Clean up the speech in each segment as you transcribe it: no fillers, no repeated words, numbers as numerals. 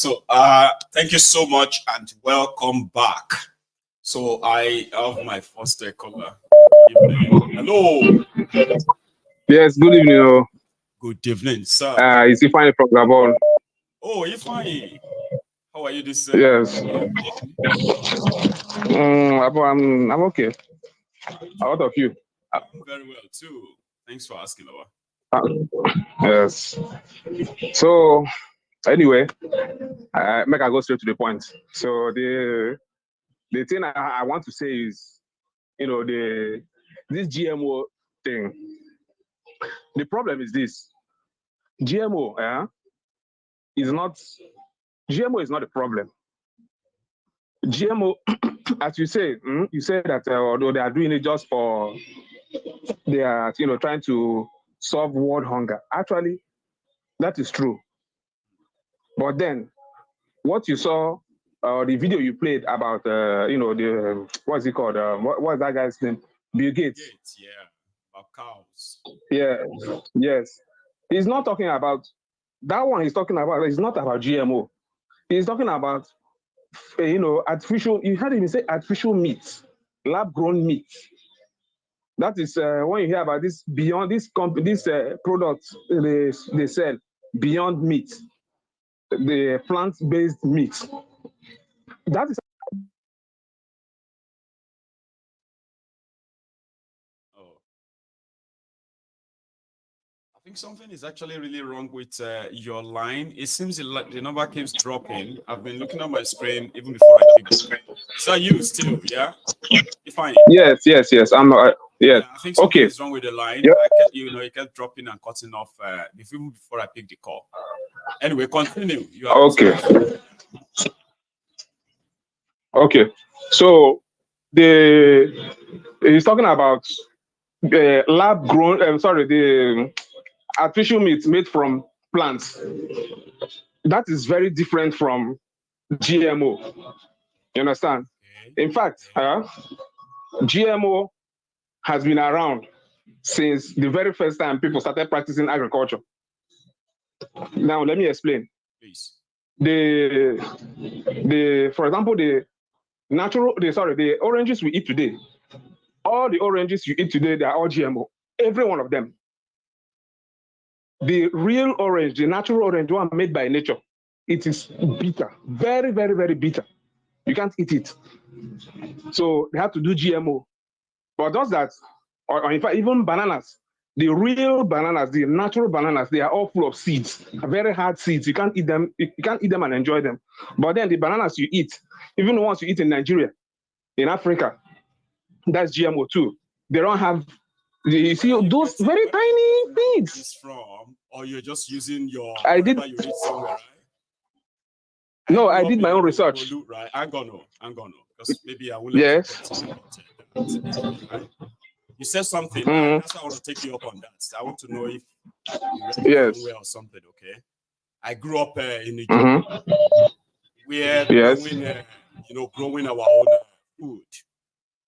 So, thank you so much and welcome back. So, I have my first caller. Hello. Yes, good evening. Good evening, sir. It's Ifeanyi from Gabon. Oh, you fine. How are you this Yes. evening? I'm okay. How about you? I'm very well too. Thanks for asking, Lawa. Yes. So anyway, make I go straight to the point. So the thing I want to say is, this GMO thing. The problem is this: GMO, is not GMO is not a problem. GMO, as you say, you say that although they are doing it just for they are trying to solve world hunger. Actually, that is true. But then what you saw, the video you played about the what's it called? What's that guy's name? Bill Gates. Yeah, about cows. Yeah, yes. He's not talking about that one. He's talking about. It's not about GMO. He's talking about artificial. You heard him say artificial meat, lab grown meat. That is when you hear about this beyond this products they sell beyond meat, the plant-based meat. That is I think something is actually really wrong with your line. It seems like the number keeps dropping. I've been looking at my screen even before I picked it. Is that you still? Yeah? You're fine. yes. I'm yes. Yeah, I think something Okay. is wrong with the line. Yep. It kept dropping and cutting off before I picked the call. Anyway, continue. Okay. Okay. So he's talking about the lab grown. The artificial meat made from plants. That is very different from GMO. You understand? Okay. In fact, GMO has been around since the very first time people started practicing agriculture. Now, let me explain. Please. For example, the oranges we eat today, all the oranges you eat today, they are all GMO. Every one of them. The real orange, the natural orange, one made by nature, it is bitter, very, very, very bitter. You can't eat it. So they have to do GMO. But does that, or in fact, even bananas, the real bananas, the natural bananas, they are all full of seeds, very hard seeds. You can't eat them. You can't eat them and enjoy them. But then the bananas you eat, even the ones you eat in Nigeria, in Africa, that's GMO too. They don't have. You see those very tiny seeds. It's from, or you're just using your. I did. You read somewhere, right? No, I did my own research. Right, I'm gonna, because maybe I will. Yes. Right? You said something. Right? That's why I want to take you up on that. I want to know if you read it somewhere or something. Okay. I grew up in Nigeria. We're growing our own food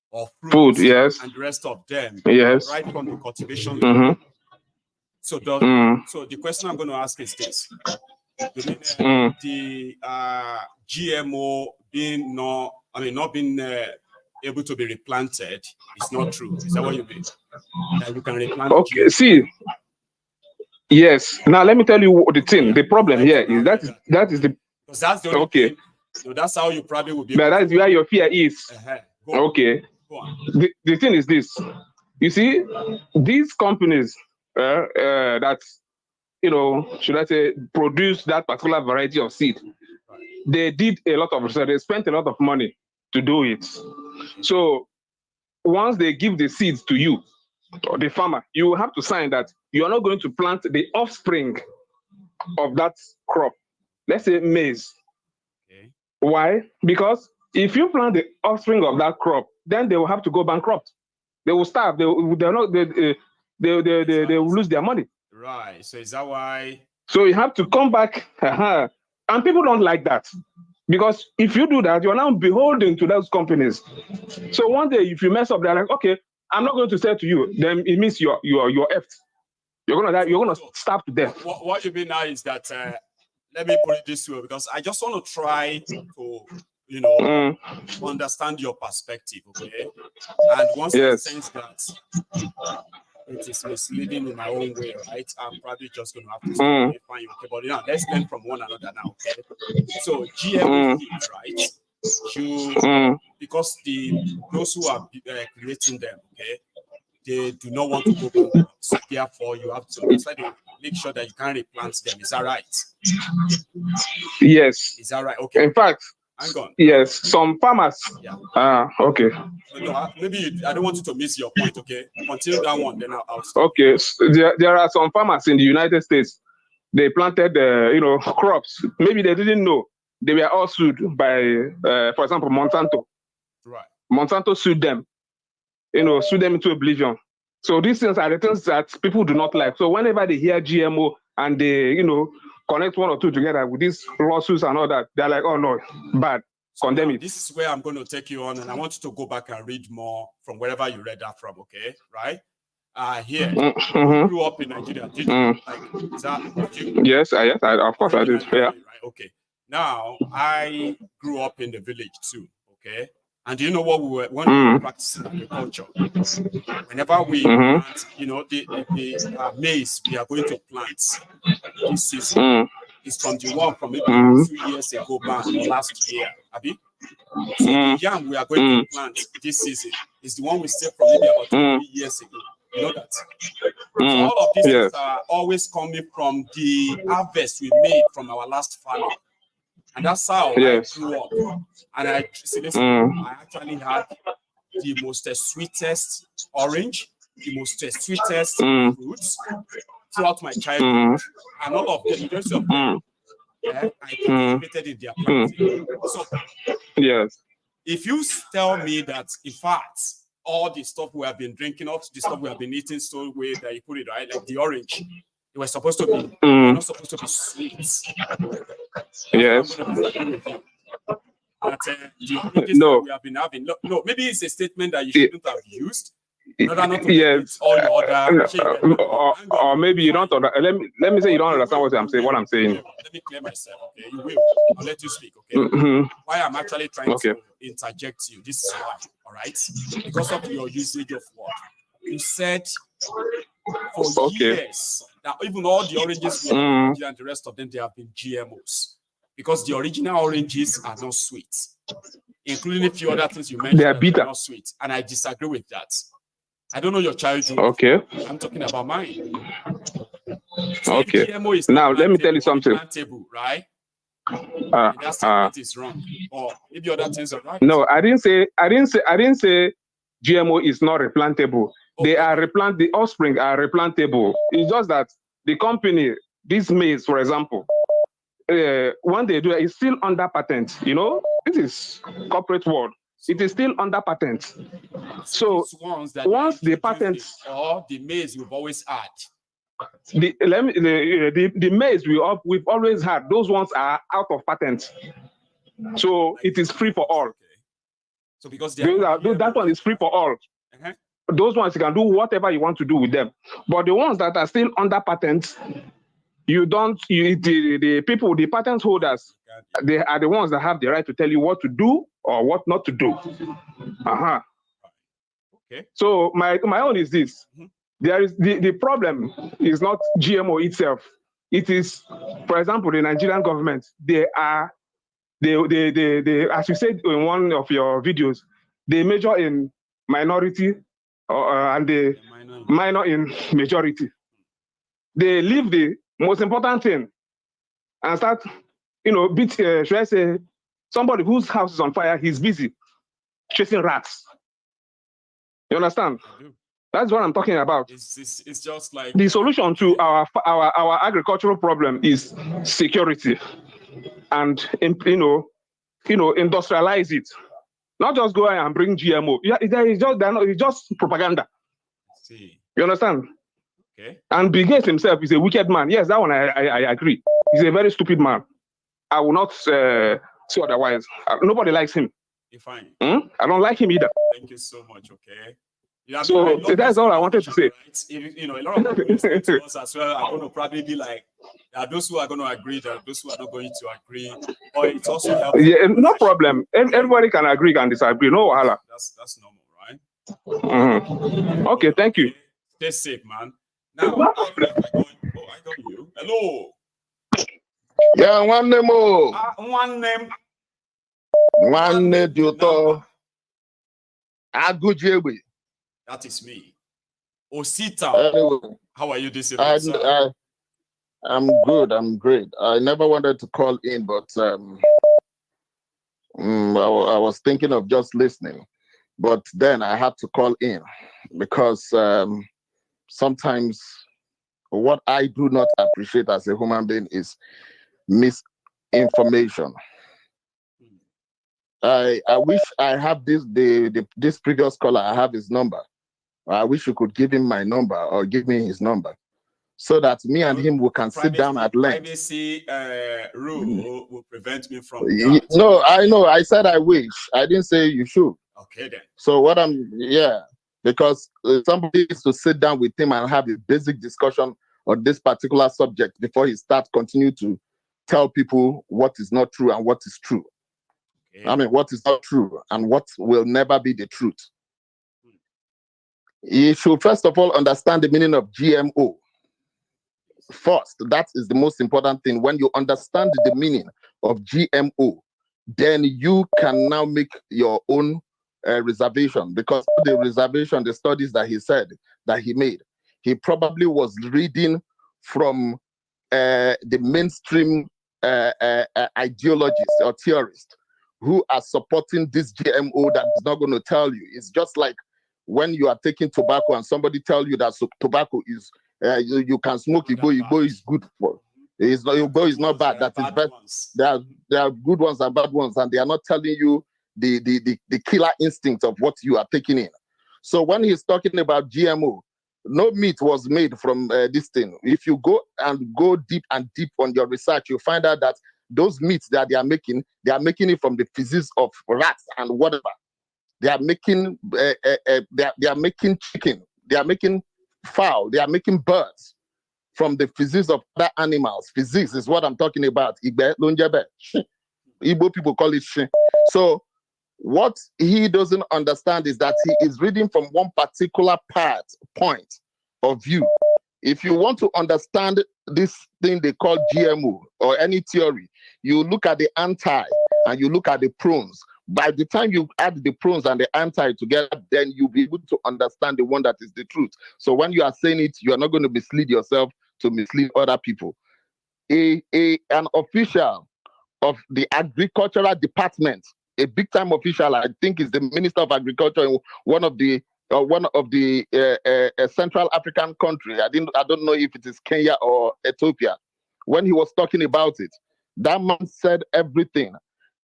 or fruits and the rest of them. Yes. Right from the cultivation. So the question I'm going to ask is this: the GMO not being able to be replanted is not true. Is that what you mean? That you can replant? Okay. GMO? See. Yes. Now let me tell you the thing. The problem here is that is the. Because that's the only thing. So that's how you probably will be. But that's where your fear is. Okay. Go on. The thing is this. You see, these companies that should I say, produce that particular variety of seed, they did a lot of research. They spent a lot of money to do it. So once they give the seeds to you, or the farmer, you will have to sign that you are not going to plant the offspring of that crop. Let's say maize. Okay. Why? Because if you plant the offspring of that crop, then they will have to go bankrupt. They will starve. They will lose their money. Right. So is that why? So you have to come back, and people don't like that, because if you do that, you are now beholden to those companies. So one day, if you mess up, they're like, okay, I'm not going to sell to you. Then it means you're effed. You're gonna die. You're gonna starve to death. What you mean now is that let me put it this way, because I just want to try to, you know, understand your perspective, okay? And once I sense that it is misleading in my own way, right? I'm probably just going to have to say, okay, fine, okay, but now let's learn from one another now, okay? So GMO feed, right? Because those who are creating them, okay, they do not want to go bankrupt. So therefore, you have to make sure that you can replant them. Is that right? Yes. Is that right? Okay. In fact, hang on. Yes, some farmers. Yeah. Okay. No, maybe I don't want you to miss your point. Okay, continue that one. Then I'll stop. Okay. So there are some farmers in the United States. They planted, crops. Maybe they didn't know. They were all sued by, for example, Monsanto. Right. Monsanto sued them. Sued them into oblivion. So these things are the things that people do not like. So whenever they hear GMO and they, connect one or two together with these lawsuits and all that, they're like, oh no, bad. So condemn it. This is where I'm going to take you on, and I want you to go back and read more from wherever you read that from, okay? Right? Here, you grew up in Nigeria, did you? Is that you? Yes, of course I did. Yeah. Right? Okay. Now, I grew up in the village too, okay? And do you know what we were when we were practicing agriculture? Whenever we plant, the maize we are going to plant this season is from the one from maybe 2 years ago back or last year, Abi. So the yam we are going to plant this season is the one we saved from maybe about 3 years ago. You know that? So all of these things are always coming from the harvest we made from our last farming. And that's how I grew up. And I actually had the most sweetest orange, the most sweetest fruits throughout my childhood. And all of them, the majority of them, I participated in their planting. So, if you tell me that, in fact, all the stuff we have been drinking, all the stuff we have been eating, so way that you put it right, like the orange, they were supposed to be, not supposed to be sweet. Yes. That the oranges that we have been having, no, maybe it's a statement that you shouldn't have used. Yes. All your other or maybe you don't. Let me say you don't understand what I'm saying. What I'm saying. Let me clear myself. Okay, you will. I'll let you speak. Okay. Why I'm actually trying to interject you. This is why. All right. Because of your usage of word. You said for years that even all the oranges and the rest of them, they have been GMOs because the original oranges are not sweet, including a few other things you mentioned. They are bitter. Not sweet, and I disagree with that. I don't know your childhood. Okay. I'm talking about mine. So okay. GMO is now let me tell you something. Plantable, right? That statement is wrong. Or maybe other things are right. No, I didn't say GMO is not replantable. Okay. They are the offspring are replantable. It's just that the company, this maize, for example, when they do it, it's still under patent. This is corporate world. It is still under patent. So once the patent or the maize we've always had. The maize we've always had, those ones are out of patent. So it is free for all. Okay. So because that one is free for all. Those ones you can do whatever you want to do with them. But the ones that are still under patent, the people, the patent holders, they are the ones that have the right to tell you what to do or what not to do. Okay. So my own is this. There is the problem is not GMO itself. It is, for example, the Nigerian government. They as you said in one of your videos, they major in minority and they minor in majority. They leave the most important thing and start, should I say, somebody whose house is on fire, he's busy chasing rats. You understand? That's what I'm talking about. It's just like the solution to our agricultural problem is security, and industrialize it. Not just go and bring GMO. It's just propaganda. See. You understand? Okay. And Bill Gates himself is a wicked man. Yes, that one I agree. He's a very stupid man. I will not say otherwise. Nobody likes him. You're fine. I don't like him either. Thank you so much. Okay. So that's all I wanted to say. Right? If, you know, a lot of people listening to us as well are going to probably be like, there are those who are going to agree, there are those who are not going to agree. But it's also helpful. Yeah, no problem. Everybody can agree, can disagree. No wahala. That's normal, right? Okay, thank you. Stay safe, man. Now, I got you. Hello. Yeah, one name. One name. One name. That is me. Osita. Anyway, how are you this evening, sir? I'm good. I'm great. I never wanted to call in, but I was thinking of just listening. But then I had to call in because sometimes what I do not appreciate as a human being is misinformation. I wish I have this previous caller. I have his number. I wish you could give him my number or give me his number, so that me and him can sit down at length. Privacy rule will prevent me from that. No, I know. I said I wish. I didn't say you should. Okay then. So because somebody needs to sit down with him and have a basic discussion on this particular subject before he starts continue to tell people what is not true and what is true. Okay. I mean, what is not true and what will never be the truth. You should first of all understand the meaning of GMO. First, that is the most important thing. When you understand the meaning of GMO, then you can now make your own reservation, because the studies that he said that he made, he probably was reading from the mainstream ideologists or theorists who are supporting this GMO that is not going to tell you. It's just like when you are taking tobacco and somebody tell you that tobacco is you can smoke Igbo is good for. It's not Igbo is not bad. That is bad. There are good ones and bad ones, and they are not telling you the killer instinct of what you are taking in. So when he's talking about GMO, no meat was made from this thing. If you go deep on your research, you find out that those meats that they are making it from the feces of rats and whatever. They are making they are making chicken, they are making fowl, they are making birds from the feces of other animals. Physics is what I'm talking about. Igbo people call it shin. So what he doesn't understand is that he is reading from one particular point of view. If you want to understand this thing they call GMO or any theory, you look at the anti and you look at the pros. By the time you add the pros and the anti together, then you'll be able to understand the one that is the truth. So when you are saying it, you are not going to mislead yourself to mislead other people. An official of the agricultural department, a big time official, I think is the Minister of Agriculture in one of the Central African country. I don't know if it is Kenya or Ethiopia. When he was talking about it, that man said everything.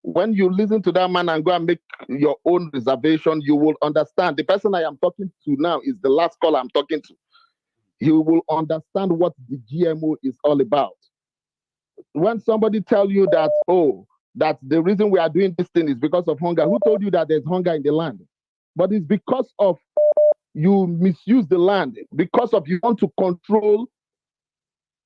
When you listen to that man and go and make your own reservation, you will understand. The person I am talking to now is the last caller I'm talking to. You will understand what the GMO is all about. When somebody tells you that, that the reason we are doing this thing is because of hunger, who told you that there's hunger in the land? But it's because of you misuse the land, because of you want to control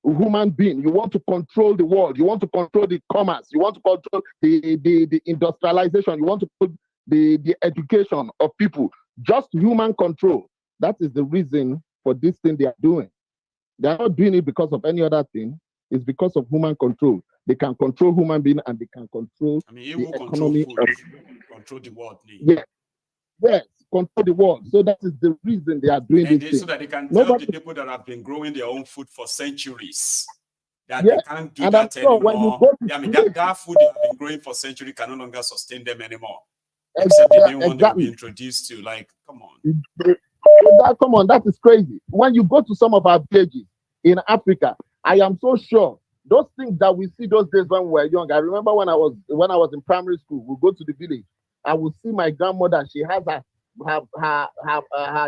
human being, you want to control the world, you want to control the commerce, you want to control the industrialization, you want to put the education of people, just human control. That is the reason for this thing they are doing. They are not doing it because of any other thing. It's because of human control. They can control human being and they can control the economy. Control the world. Yes, control the world. So that is the reason they are doing this thing. So that they can tell the people that have been growing their own food for centuries that they can't do that anymore. That food they have been growing for centuries can no longer sustain them anymore. Except the new one they'll be introduced to. Like, come on. That is crazy. When you go to some of our villages in Africa, I am so sure those things that we see those days when we were young. I remember when I was in primary school, we go to the village. I would see my grandmother. She has her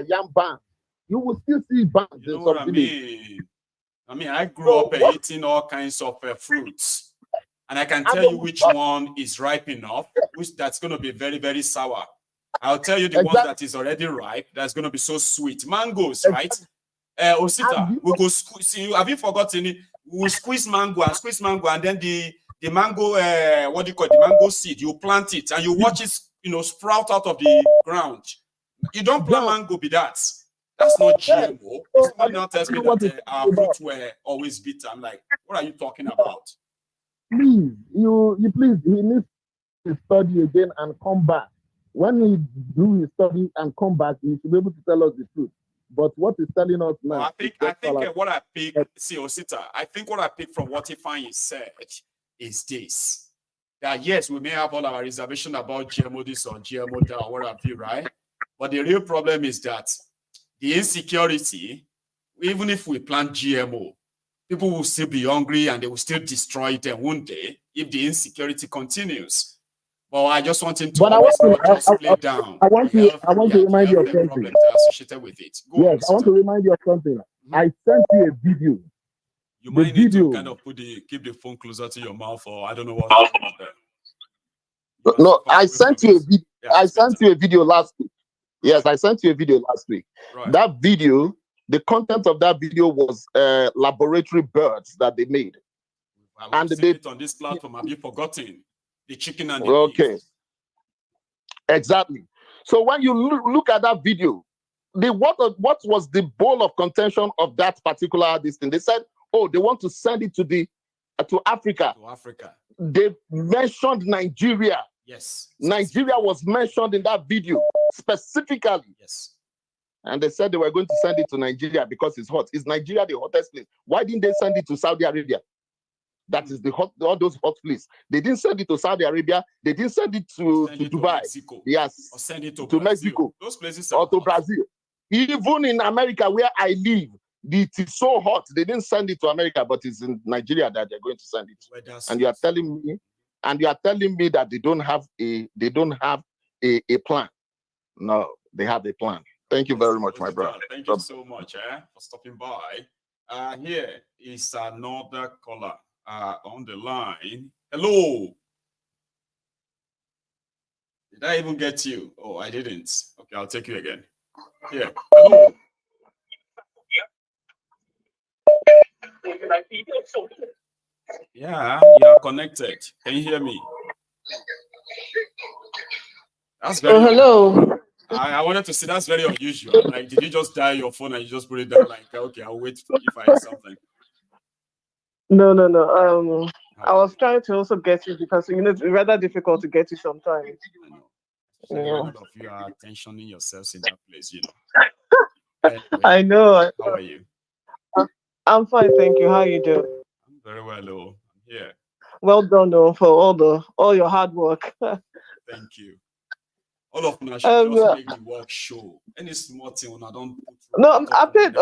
yam bank. You will still see banks. You know what I mean? I grew up eating all kinds of fruits, and I can tell you which one is ripe enough, which that's going to be very, very sour. I'll tell you the ones that is already ripe. That's going to be so sweet. Mangoes, right? Osita, we go squeeze. Have you forgotten it? We squeeze mango, and then the mango, what do you call it? The mango seed. You plant it and you watch it, sprout out of the ground. You don't plant mango be that. That's not GMO. Somebody now tells me that our fruits were always bitter. I'm like, what are you talking about? Please, you please, he needs to study again and come back. When he do his study and come back, he should be able to tell us the truth. But what he's telling us now, I think what I picked, Osita, I think what I picked from what Ifeanyi said is this: that yes, we may have all our reservation about GMO this or GMO that or what have you, right? But the real problem is that the insecurity, even if we plant GMO, people will still be hungry and they will still destroy them one day if the insecurity continues. Well, I just want him to always play down. I want to remind you of something associated with it. I want to remind you of something. I sent you a video. You might need to kind of keep the phone closer to your mouth, or I don't know what. No, I sent you a video. I sent you a video last week. Yes, I sent you a video last week. Right. That video, the content of that video was laboratory birds that they made. And they it on this platform. Have you forgotten? The chicken and the beef. Exactly. So when you look at that video, what was the ball of contention of that particular this thing? They said, oh, they want to send it to Africa. To Africa. They mentioned Nigeria. Yes. Nigeria was mentioned in that video specifically. Yes. And they said they were going to send it to Nigeria because it's hot. Is Nigeria the hottest place? Why didn't they send it to Saudi Arabia? That is all those hot places. They didn't send it to Saudi Arabia. They didn't send it to Dubai. Mexico. Yes. Or send it to Mexico. Those places or to Brazil. Even in America, where I live, it is so hot. They didn't send it to America, but it's in Nigeria that they're going to send it. And you are telling me that they don't have a plan. No, they have a plan. Thank you very much, my brother. Thank you so much for stopping by. Here is another caller on the line. Hello. Did I even get you? Oh, I didn't. Okay, I'll take you again. Here. Hello. Yeah, you are connected. Can you hear me? That's very hello. I wanted to say that's very unusual. Like, did you just dial your phone and you just put it down? Like, okay, I'll wait if I hear something. No. I was trying to also get you because it's rather difficult to get you sometimes. I know. So a lot of you are tensioning yourselves in that place, Anyway, I know. How are you? I'm fine, thank you. How are you doing? I'm very well, I'm here. Well done, for all your hard work. Thank you. All of them should just make the work show. Any small thing when I don't. No, I paid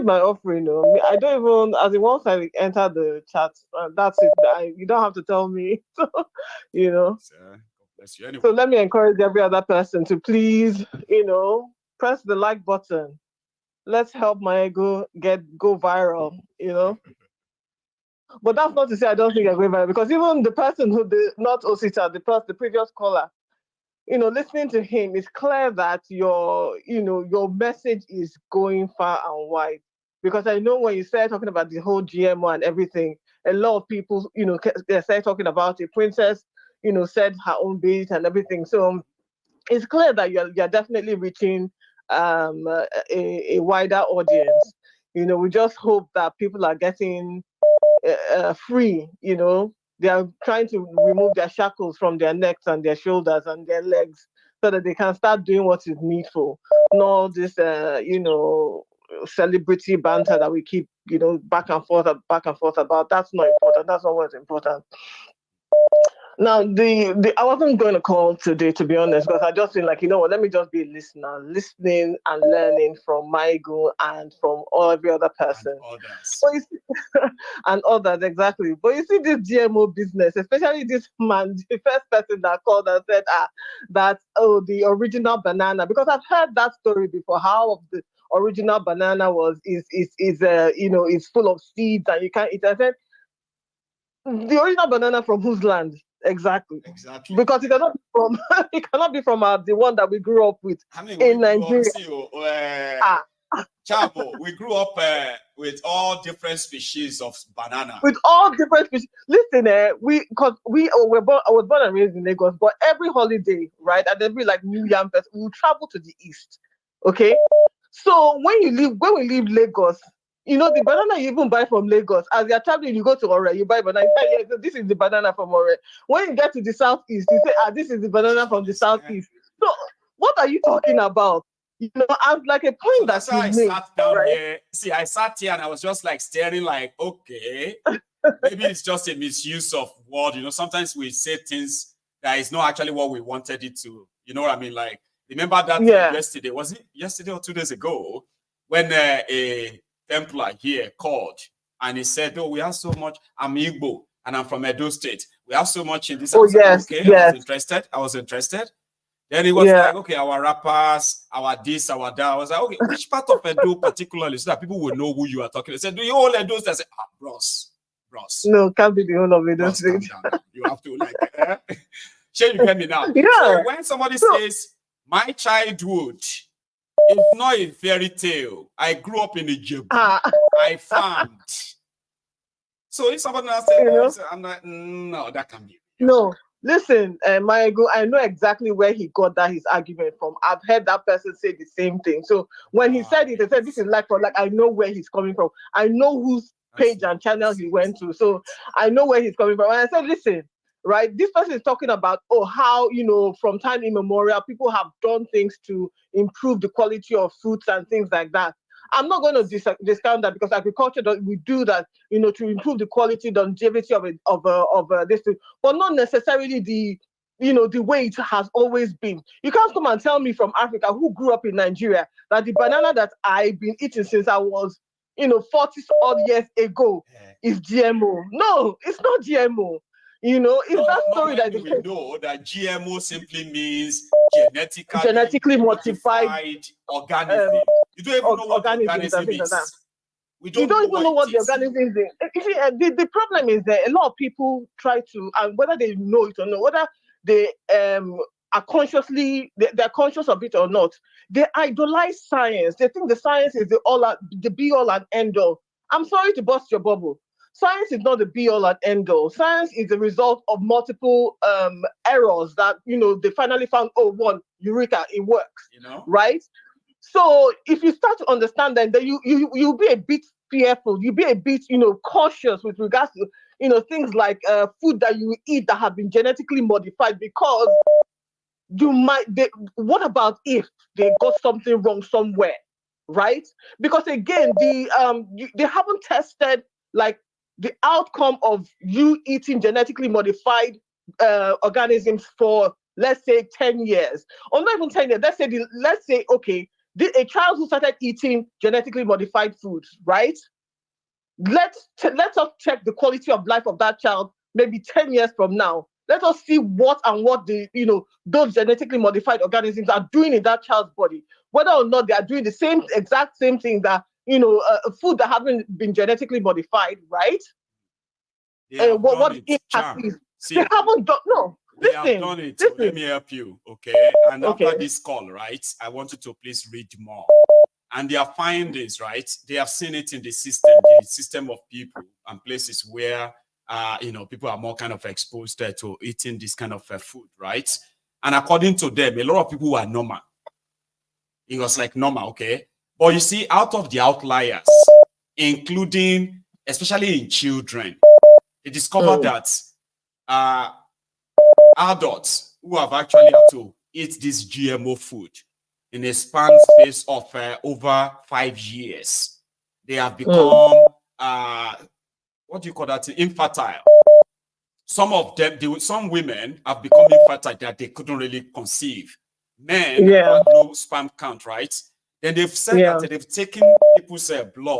my offering. I don't even, as in once I enter the chat, that's it. You don't have to tell me. God bless you. Anyway. So let me encourage every other person to please, press the like button. Let's help my ego go viral. But that's not to say I don't think you're going viral, because even the person not Osita, the previous caller, listening to him, it's clear that your message is going far and wide. Because I know when you started talking about the whole GMO and everything, a lot of people, they started talking about it. Princess, said her own bit and everything. So it's clear that you're definitely reaching a wider audience. We just hope that people are getting free. They are trying to remove their shackles from their necks and their shoulders and their legs so that they can start doing what is needful. Not this, celebrity banter that we keep, back and forth about. That's not important. That's not what's important. Now, I wasn't going to call today, to be honest, because I just feel like, what, let me just be a listener, listening and learning from Michael and from every other person. And others. But you see, and others, exactly. But you see this GMO business, especially this man, the first person that called and said that, the original banana, because I've heard that story before, how the original banana is full of seeds and you can't eat. I said, the original banana from whose land? Exactly. Because it cannot be from it cannot be from the one that we grew up with in Nigeria. Chavo, we grew up with all different species of banana. With all different species. Listen, I was born and raised in Lagos, but every holiday, right, and every like New Year, we will travel to the east. Okay, so when we leave Lagos, you know the banana you even buy from Lagos. As you're traveling, you go to Ore, you buy banana. You say, this is the banana from Ore. When you get to the southeast, you say, this is the banana from the southeast. So what are you talking about? You know, as like a point that's why I sat down here. See, I sat here and I was just like staring, like, okay, maybe it's just a misuse of word. You know, sometimes we say things that is not actually what we wanted it to. You know what I mean? Like, remember that yesterday? Was it yesterday or 2 days ago when a Templar here called and he said, "Oh, we have so much. I'm Igbo and I'm from Edo State. We have so much in this." Oh, yes, okay, yes. I was interested. Then he was like, okay, our rappers, our this, our that. I was like, okay, which part of Edo particularly, so that people will know who you are talking to? They said, do you all Edo? I said, bros. No, can't be the whole of Edo State. You have to like, shall you get me now? Yeah. So when somebody says, my childhood is not a fairy tale. I grew up in Egypt. I farmed. So if somebody else says, I'm like, no, that can't be. No. Listen, Maego, I know exactly where he got his argument from. I've heard that person say the same thing. So when he said it, he said, this is like for like, I know where he's coming from. I know whose page and channel he went to. So I know where he's coming from. And I said, listen, right, this person is talking about, how, you know, from time immemorial, people have done things to improve the quality of fruits and things like that. I'm not going to discount that because agriculture we do that, you know, to improve the quality, longevity of this thing, but not necessarily the way it has always been. You can't come and tell me from Africa who grew up in Nigeria that the banana that I've been eating since I was, 40 odd years ago is GMO. No, it's not GMO. You know, it's that story that we know that GMO simply means genetically modified organism. You don't even know what the organism is. You don't even know what the organism is. You see, the problem is that a lot of people try to, and whether they know it or not, whether they are they're conscious of it or not, they idolize science. They think the science is the be all and end all. I'm sorry to bust your bubble. Science is not the be all and end all. Science is the result of multiple errors that, they finally found, one, eureka, it works, right? So if you start to understand that, then you'll be a bit fearful. You'll be a bit, cautious with regards to, things like food that you eat that have been genetically modified, because what about if they got something wrong somewhere, right? Because again, they haven't tested like the outcome of you eating genetically modified organisms for, let's say, 10 years, or not even 10 years. Let's say, okay, a child who started eating genetically modified foods, right? Let us check the quality of life of that child maybe 10 years from now. Let us see what those genetically modified organisms are doing in that child's body, whether or not they are doing the exact same thing that, food that haven't been genetically modified, right? What the impact is. They haven't done, no. They have done it. So let me help you, okay? And after this call, right, I want you to please read more. And their findings, right, they have seen it in the system of people and places where, people are more kind of exposed to eating this kind of food, right? And according to them, a lot of people were normal. It was like normal, okay? But you see, out of the outliers, including, especially in children, they discovered that adults who have actually had to eat this GMO food in a span space of over 5 years, they have become what do you call that? Infertile. Some of them, some women have become infertile that they couldn't really conceive. Men have had low sperm count, right? Then they've said that they've taken people's blood